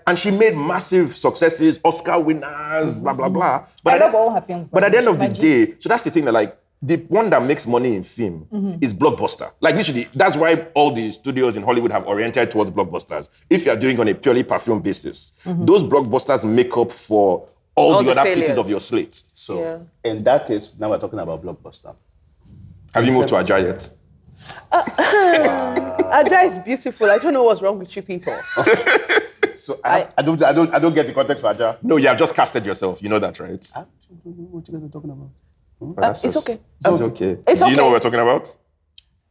and she made massive successes, Oscar winners, blah, blah, blah. I love all her films. But at the end of the day, so that's the thing that the one that makes money in film is blockbuster. Like literally, that's why all the studios in Hollywood have oriented towards blockbusters. If you're doing on a purely per film basis, those blockbusters make up for all the other failures. pieces of your slate. So In that case, now we're talking about blockbuster. have you moved to Aja yet? Aja is beautiful. I don't know what's wrong with you people. So I don't get the context for Aja. No, you have just casted yourself. You know that, right? What you guys are talking about? It's okay. It's okay. It's Do you know okay. what we're talking about?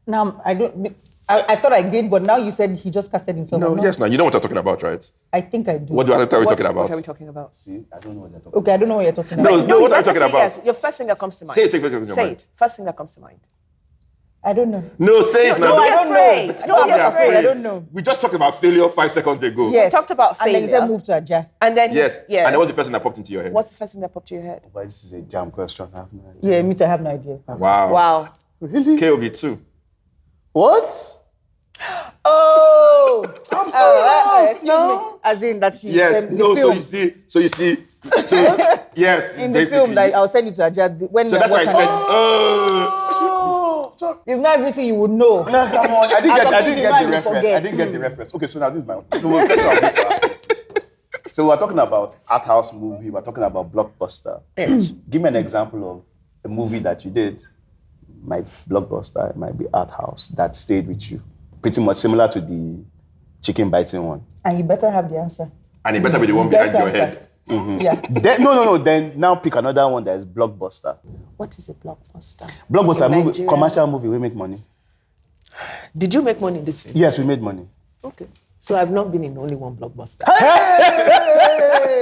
Now, I thought I did, but now you said he just casted in film. No, yes, now you know what I'm talking about, right? I think I do. What are we talking about? What are we talking about? See, I don't know what they're talking Okay, I don't know what you're talking about. No, what are you have to talking say about? yes. Your first thing that comes to mind. Say it. Say it. First thing that comes to mind. I don't know. No, say it now. Don't be I don't afraid. know. Don't be I'm afraid. I don't know. We just talked about failure 5 seconds ago. Yes. We talked about And then he failure. said move to Aja. And then Yes. yes. And then what's the first thing that popped into your head? What's the first thing that popped to your head? about. But this is a jam question. I have no idea. Yeah, me too. I have no idea. Wow. Wow. Really? KOB 2. What? Oh! Excuse no. me. As in that she Yes. the No. film. So you see. Yes. In the film, basically. that I'll send you to Aja. When So we that's why I watch said. it. Oh, sorry. It's not everything you would know. No, come on. I didn't get the reference. Forget. I didn't get the reference. Okay, so now this is my question. So we're talking about art house movie. We're talking about blockbuster. Give me an example of a movie that you did. It might be blockbuster. It might be art house that stayed with you. Pretty much similar to the chicken biting one. And you better have the answer. And it better be the one Best behind your answer. head. Yeah. Then, no. Then now pick another one that is blockbuster. What is a blockbuster? Blockbuster In movie, Nigeria. commercial movie. We make money. Did you make money in this film? Yes, we made money. Okay. So I've not been in only one blockbuster.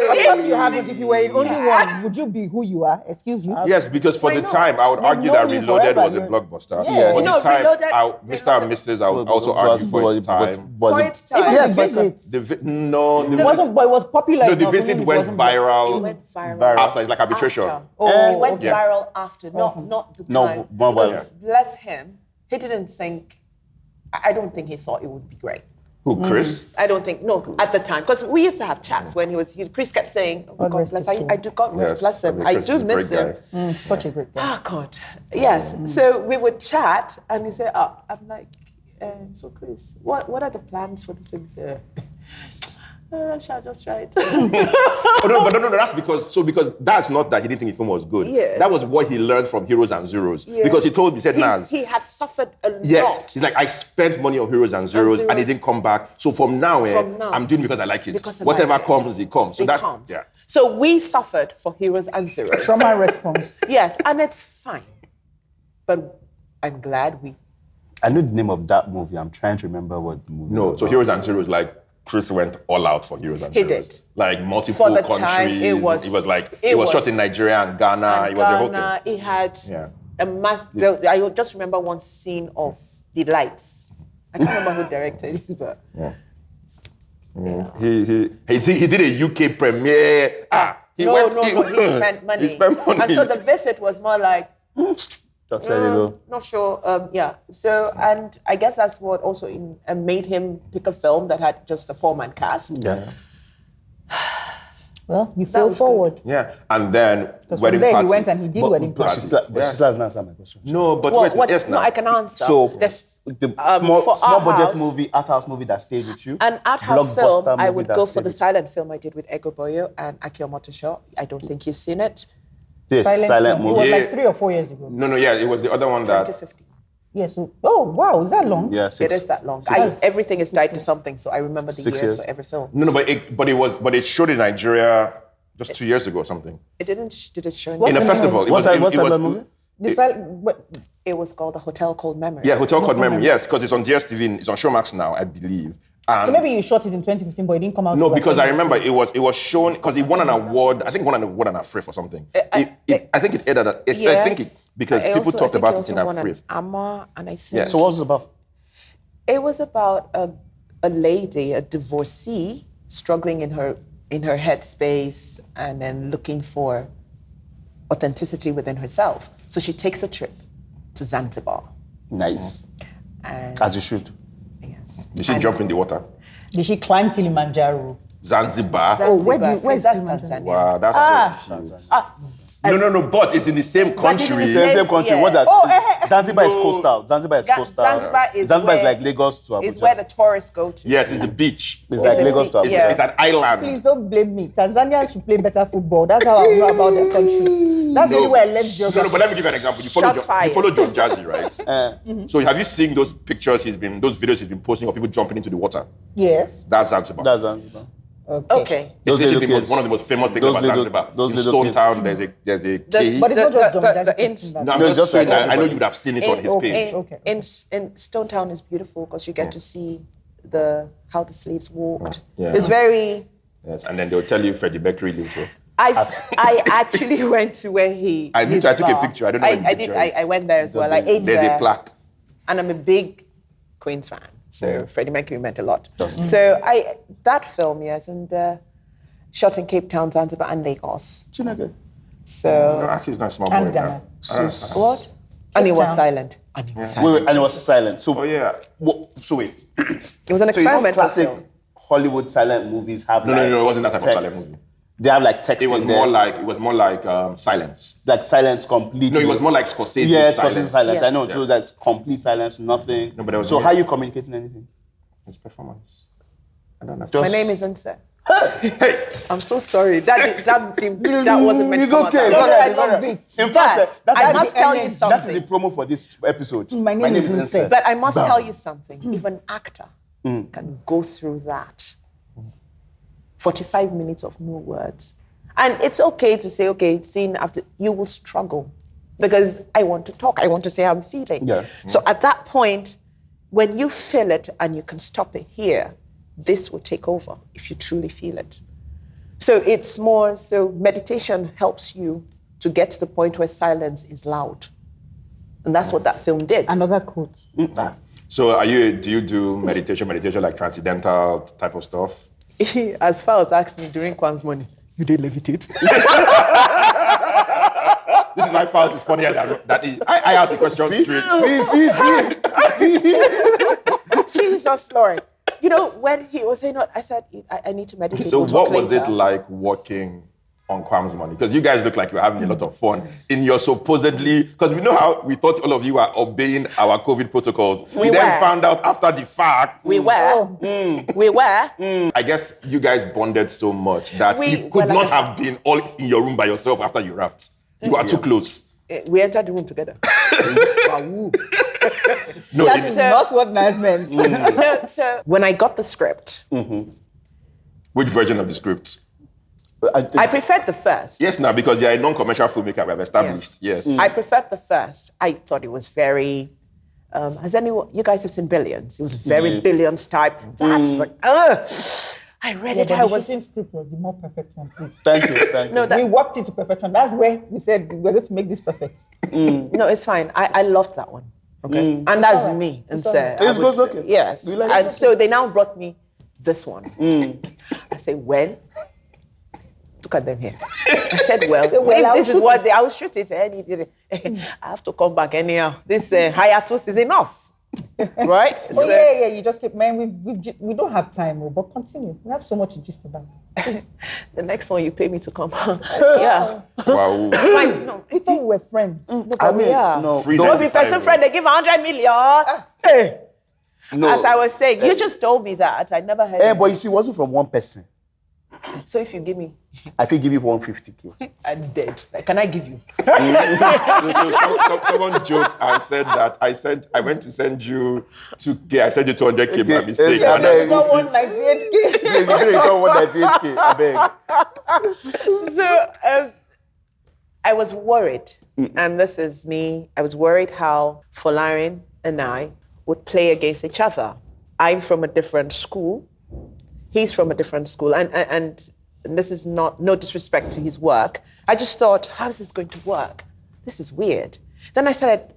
Of course you haven't. If you were in only one, would you be who you are? Excuse you? Yes, because for Why the not? time, I would argue known that you Reloaded forever, was a you- blockbuster. Yeah. For No, the time, Reloaded- Mr. and Mrs. I would also argue for its time. For its time. Even Yes, the but- visit. It It wasn't, but it was popular. No, the enough, visit even if it went wasn't viral It went viral. after, it's like arbitration. After. Oh, It went okay. viral after, not the No, time. more Because viral. bless him, he didn't think. I don't think he thought it would be great. Who, Chris? I don't think at the time, because we used to have chats when Chris kept saying, "Oh God God rest bless, his soul. I do God Yes, bless him. mean, I Chris do is a miss great him." guy. Such a great guy. Oh God, yes. So we would chat, and he said, "Oh, I'm like, so Chris, what are the plans for this?" And he said, "I shall just try it." No, that's because that's not that he didn't think the film was good. Yes. That was what he learned from Heroes and Zeros. Yes. Because he told me, he said, Naz, he had suffered a yes. lot. He's like, I spent money on Heroes and Zeros and it didn't come back. So from now, I'm doing it because I like it. Because I Whatever like it. comes, it comes. So It that's, comes. yeah. So we suffered for Heroes and Zeros. Trauma response. Yes, and it's fine. But I'm glad we. I know the name of that movie. I'm trying to remember what the movie No, was so about. Heroes and Zeros, like, Chris went all out for Heroes and He Zeros. did. Like multiple For the countries. time, it was it was shot in Nigeria and Ghana. And it was the whole Ghana, thing. he had Yeah. a mass. I just remember one scene of the lights. I can't remember who directed it, but Yeah. He did a UK premiere. He spent money. He spent money. And so the visit was more like, Just let it go. not sure. Yeah. So, and I guess that's what also made him pick a film that had just a 4-man cast. Yeah. Well, you fell was forward. Yeah, and then Because wedding from there party. he went and he did wedding But party. she still hasn't answered my question. No, but What? wait, yes, No, now. I can answer. So There's, the for small our budget house- movie, art house movie that stayed with you. An art house Blockbuster film, I movie would that go stayed for the with you. silent film I did with Ego Boyo and Akio Motosho. I don't think you've seen it. This silent film. It movie. was Yeah. like 3 or 4 years ago. No, yeah, it was the other one that. 2015. Yeah, so, oh, wow, is that long? Yeah, It is that long. Everything is tied to something, so I remember the 6 years years. for every film. No, but it showed in Nigeria just 2 years ago or something. It didn't. Did it show? What's In the a name of festival. it? It What's was- that? it What's was- that movie? The silent, but It was called The Hotel Called Memory. Yeah, Hotel Called Memory. Yes, because it's on DSTV. It's on Showmax now, I believe. And so maybe you shot it in 2015, but it didn't come out. no, till because I 2019. remember it was shown because it won an award. I think it won an award on Afrif or something. I think it aired at. Yes. I think it because I people also- talked I think about he it in also won an Afrif. AMA, and I think Yes. So what was it about? it was about a lady, a divorcee, struggling in her headspace and then looking for authenticity within herself. So she takes a trip to Zanzibar. Nice. And As you should. yes. Did she jump in the water? Did she climb Kilimanjaro? Zanzibar. Zanzibar, where's that's Kilimanjaro? Tanzania. Wow, that's no, but it's in the same But it's in country. the Same country. yeah. What that? Zanzibar is No. coastal. Zanzibar is coastal. Zanzibar is where- like Lagos to Abuja. It's where the tourists go to. Yes, it's the beach. It's like a Lagos to big- Abuja. yeah. It's an island. Please don't blame me. Tanzania should play better football. That's how I know about their country. That's the only way I learned geography. No, but let me give you an example. You Shots fired. follow John Jazzy, right? So have you seen those pictures those videos he's been posting of people jumping into the water? Yes. That's Zanzibar. That's Zanzibar. Okay. It's Those little literally kids. one of the most famous things Those about little- Zanzibar. those In little Stone kids. Town, there's a cave. But it's not just the No, I'm No, just just saying like that I know everybody. you would have seen it on his page. Okay. in Stone Town is beautiful because you get to see how the slaves walked. Yeah. It's very. Yes, and then they'll tell you Freddie Mercury lived here. I actually went to where he. I his took a bar. picture. I don't know where the I picture did. is. I went there as well. I ate There's there. a plaque. And I'm a big Queen fan, so Freddie Mercury meant a lot. So that film, yes, and shot in Cape Town, Zanzibar, and Lagos. Chineke. So No, actually, it's not a small And boy now. Ghana. what? And he was Town. silent. And he was Wait, silent. and it was silent. So, Oh, yeah. so wait. It was an So you know experimental classic film. Hollywood silent movies have No, it wasn't that type of text. silent movie. They have like text It was in more there. like silence. Like silence completely. No, it was more like Scorsese's Yes, silence. silence. I Yes. know. So that's complete silence, nothing. No, but there was so no- how are you communicating anything? It's performance. I don't understand. My name is Nse. Hey! I'm so sorry. That wasn't meant It's to come okay. out it's that all way. right, I it's all love right. it. In fact, But I that's must the tell you ending. something. That is the promo for this episode. My name is Nse. But I must Bam. tell you something. If an actor can go through that, 45 minutes of no words, and it's okay to say, okay, scene after, you will struggle because I want to talk. I want to say how I'm feeling. Yeah. So at that point, when you feel it and you can stop it here, this will take over if you truly feel it. So it's more, so meditation helps you to get to the point where silence is loud. And that's what that film did. Another quote. So do you do meditation like transcendental type of stuff? As far as asked me during Quam's money, you did levitate. This is why Falz is funnier than that is. I asked the question straight. See. Jesus Lord. You know, when he was saying, I said, I need to meditate. So We'll talk what was later. it like working on Quam's money? Because you guys look like you're having a lot of fun in your supposedly, because we know how we thought all of you were obeying our COVID protocols. We then were. found out after the fact. We were. We were. I guess you guys bonded so much that We you were could like not a- have been all in your room by yourself after you wrapped. You are too close. We entered the room together. No, That it's- is not what nice meant. No, so when I got the script, which version of the script? I preferred the first. Yes, now because you're a non-commercial filmmaker, we have established. Yes. I preferred the first. I thought it was very. Has anyone? You guys have seen Billions? It was very Billions type. That's like, I read it. But I the was. shooting script was the more perfect one, please. Thank you. No, We worked it to perfection. That's where we said we're going to make this perfect. No, it's fine. I loved that one. Okay, and that's all right. me. And It's all so right. It's good, okay. Yes, We like and it. so they now brought me this one. I say, well, look at them here. I said, well, well, if this is what I'll shoot it. I have to come back anyhow. This hiatus is enough, right? Oh, yeah, you just keep, man, we don't have time, but continue. We have so much to gist about. The next one you pay me to come. Yeah. Wow. Fine. No, We thought we were friends. look I at me. mean, Yeah. no, Free No be 95. person friend. They give 100 million. Hey. no. As I was saying, you just told me that. I never heard. But you see, it wasn't from one person. So if you give me, I think give you 150K. I'm dead. Like, can I give you? Someone joked and said that I went to send you 2K. I sent you 200K by mistake. Yeah, And yeah, I You got moved it. 198K. Please, you got 198K. I beg. So I was worried, and this is me. I was worried how Folarin and I would play against each other. I'm from a different school. He's from a different school, and this is no disrespect to his work. I just thought, how is this going to work? This is weird. Then I started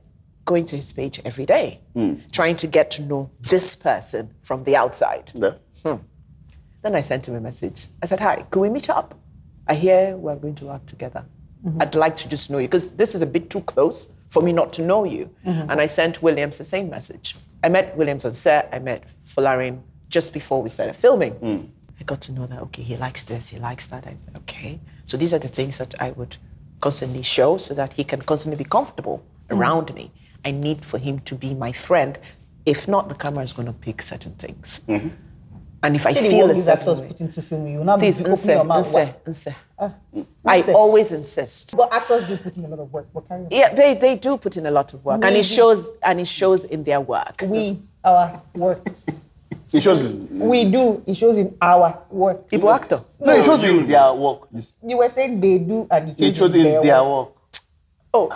going to his page every day, trying to get to know this person from the outside. Yeah. Then I sent him a message. I said, hi, can we meet up? I hear we're going to work together. I'd like to just know you, because this is a bit too close for me not to know you. And I sent Williams the same message. I met Williams on set. I met Folarin just before we started filming. I got to know that, okay, he likes this, he likes that. Okay. So these are the things that I would constantly show so that he can constantly be comfortable around me. I need for him to be my friend. If not, the camera is going to pick certain things. And if I feel a certain way, put into film, you will not please, be opening your mouth. Nse. I always insist. But actors do put in a lot of work. But carry on. Yeah, they do put in a lot of work, and it shows in their work. Our work. It shows. We do. It shows in our work. Igbo actor. No, it shows in their work. You were saying they do, and It shows in their work. Oh.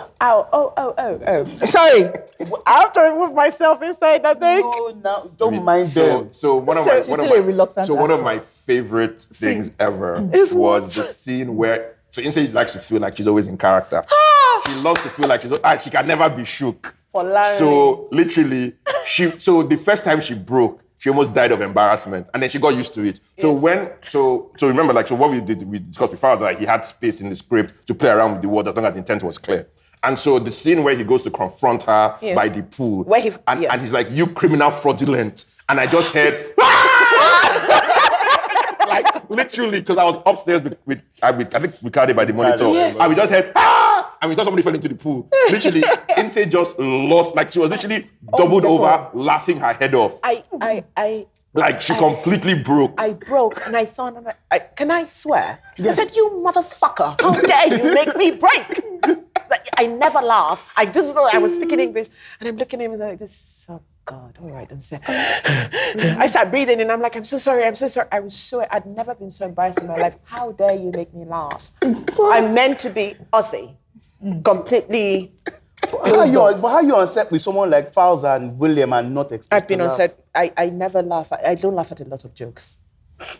Sorry. I have to remove myself inside, I think. No, now don't mind them. So one of my favorite things ever was the scene where Nse likes to feel like she's always in character. She loves to feel like she can never be shook. Folarin. So literally, the first time she broke, she almost died of embarrassment, and then she got used to it. So remember, what we discussed before, like he had space in the script to play around with the word as long as the intent was clear. And so the scene where he goes to confront her by the pool, and he's like, "You criminal fraudulent," and I just heard, like literally, because I was upstairs with I think we carried it by the monitor, and we just heard, and we thought somebody fell into the pool. Literally, Nse just lost, like she was literally doubled over, laughing her head off. Like she completely broke. I broke, and I saw another. Can I swear? Yes. I said, "You motherfucker! How dare you make me break?" Like, I never laugh. I didn't know I was speaking English, and I'm looking at him like this. Oh God! All right, and say. I start breathing, and I'm like, "I'm so sorry. I'm so sorry." I'd never been so embarrassed in my life. How dare you make me laugh? I'm meant to be Aussie, completely. How you on set with someone like Falz and William and not expecting? I've been on set. I never laugh. I don't laugh at a lot of jokes.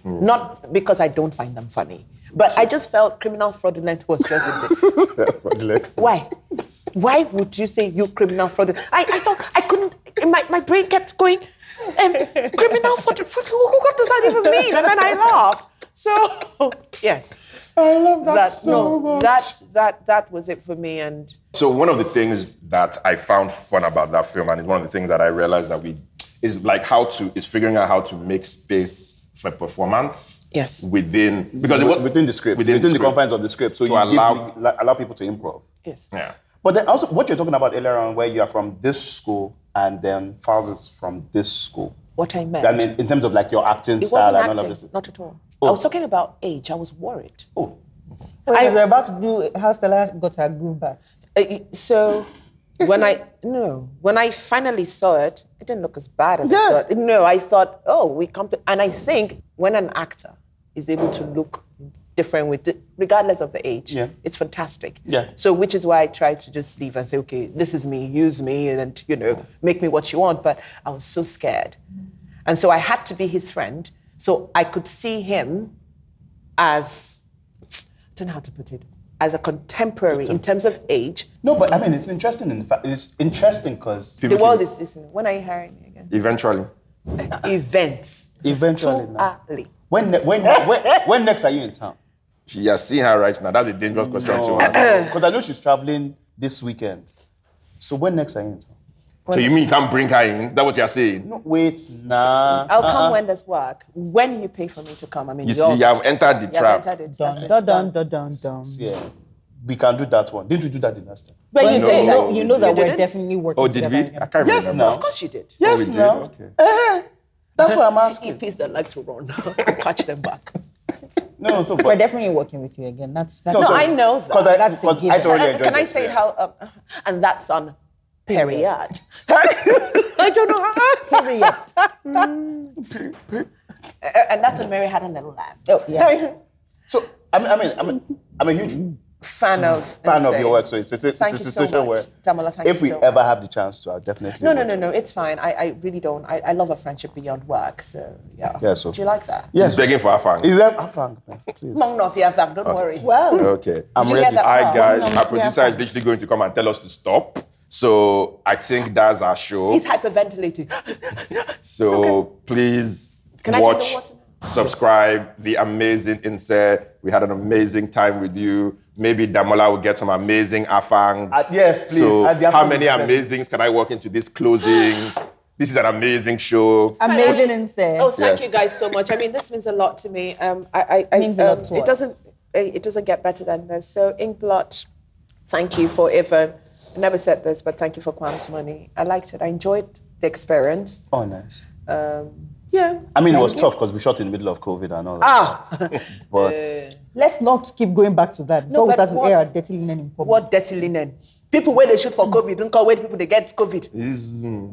Not because I don't find them funny, but I just felt criminal fraudulent was just a bit. Why? Why would you say you criminal fraudulent? I thought I couldn't. My brain kept going. Criminal fraudulent. What does that even mean? And then I laughed. So yes. I love that so much. That was it for me. And so one of the things that I found fun about that film, and it's one of the things that I realized that is figuring out how to make space for performance. Yes. Within the script, within the confines of the script, so you allow people to improv. Yes. Yeah. But then also, what you're talking about earlier on, where you are from this school and then Falz is from this school. What I meant. I mean, in terms of like your acting style and all of this. Not at all. I was talking about age. I was worried. Oh. I was about to do how Stella got her groove back. So when I finally saw it, it didn't look as bad as I thought. No, I thought, we come to, and I think when an actor is able to look different regardless of the age, it's fantastic. Yeah. So which is why I tried to just leave and say, okay, this is me, use me, and make me what you want. But I was so scared, and so I had to be his friend, so I could see him as, I don't know how to put it, as a contemporary in terms of age. No, but I mean, it's interesting in the fact, it's interesting because the world is listening. When are you hiring me again? Eventually. Eventually. Too early. When next are you in town? You're seeing her right now. That's a dangerous question to ask. Because I know she's traveling this weekend. So when next are you in town? So you mean you can't bring her in? That's what you're saying? No, wait, nah. I'll come when there's work. When you pay for me to come, I mean, you have entered the trap. Dun. Yeah, we can do that one. Didn't we do that the last time? But you did. You know that we're definitely working. Oh, did we? I can't yes, remember. no. Of course you did. Yes, we no. did? Okay. That's what I'm asking. EPs that like to run, catch them back. No, so we're definitely working with you again. That's no, I know that. Because I totally enjoyed it. Can I say it how? And that's on period. I don't know how. Period. And that's when Mary had a little lamb. Oh, yeah. So I'm a huge fan of your work. So it's a situation where Damola, thank if we so ever much. have the chance to, I'll definitely. No. It's fine. I really don't. I love a friendship beyond work. So yeah. Yeah. So do you like that? Yes. He's begging for Afang. Is that Afang? Please. Don't worry. Wow. Okay. I'm Did you ready. hear that? Hi guys. No, Our producer is literally going to come and tell us to stop. So I think that's our show. He's hyperventilating. So please Can I watch, take the water? subscribe. The amazing Nse. We had an amazing time with you. Maybe Damola will get some amazing Afang. Yes, please. So how many Afang amazings can I walk into this closing? This is an amazing show. Amazing Nse. Oh, thank Yes. you guys so much. I mean, this means a lot to me. Means a lot to us. It doesn't get better than this. So Inkblot, thank you for even. I never said this, but thank you for Quam's money. I liked it. I enjoyed the experience. Oh, nice. Yeah. I mean, it was tough because we shot in the middle of COVID and all that. But Let's not keep going back to that. No, Before we but start to air our dirty linen in public. What dirty linen? People where they shoot for COVID don't call where people they get COVID.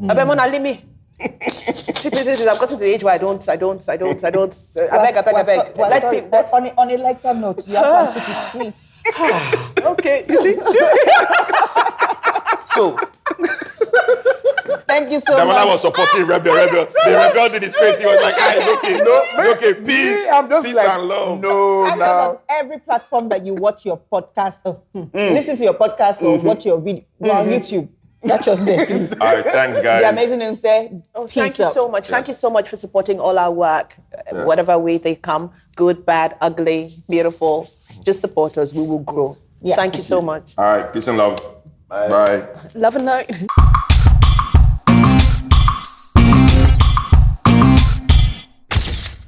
Abemona Limi. I've gotten to the age where I don't. I beg. Let people. On a lighter note, you have to be sweet. Okay, you see? So, thank you so Damola much. was supporting Rebel. The Rebel did his face. He was like, okay, peace, I'm just peace like, and love. no, Access on every platform that you watch your podcast, listen to your podcast or watch your video on YouTube. That's just there, please. All right, thanks, guys. The amazing Nse. Oh, thank you so much. Thank you so much for supporting all our work, whatever way they come, good, bad, ugly, beautiful. Just support us. We will grow. Yeah. Thank you so much. All right, peace and love. Bye. Love and light.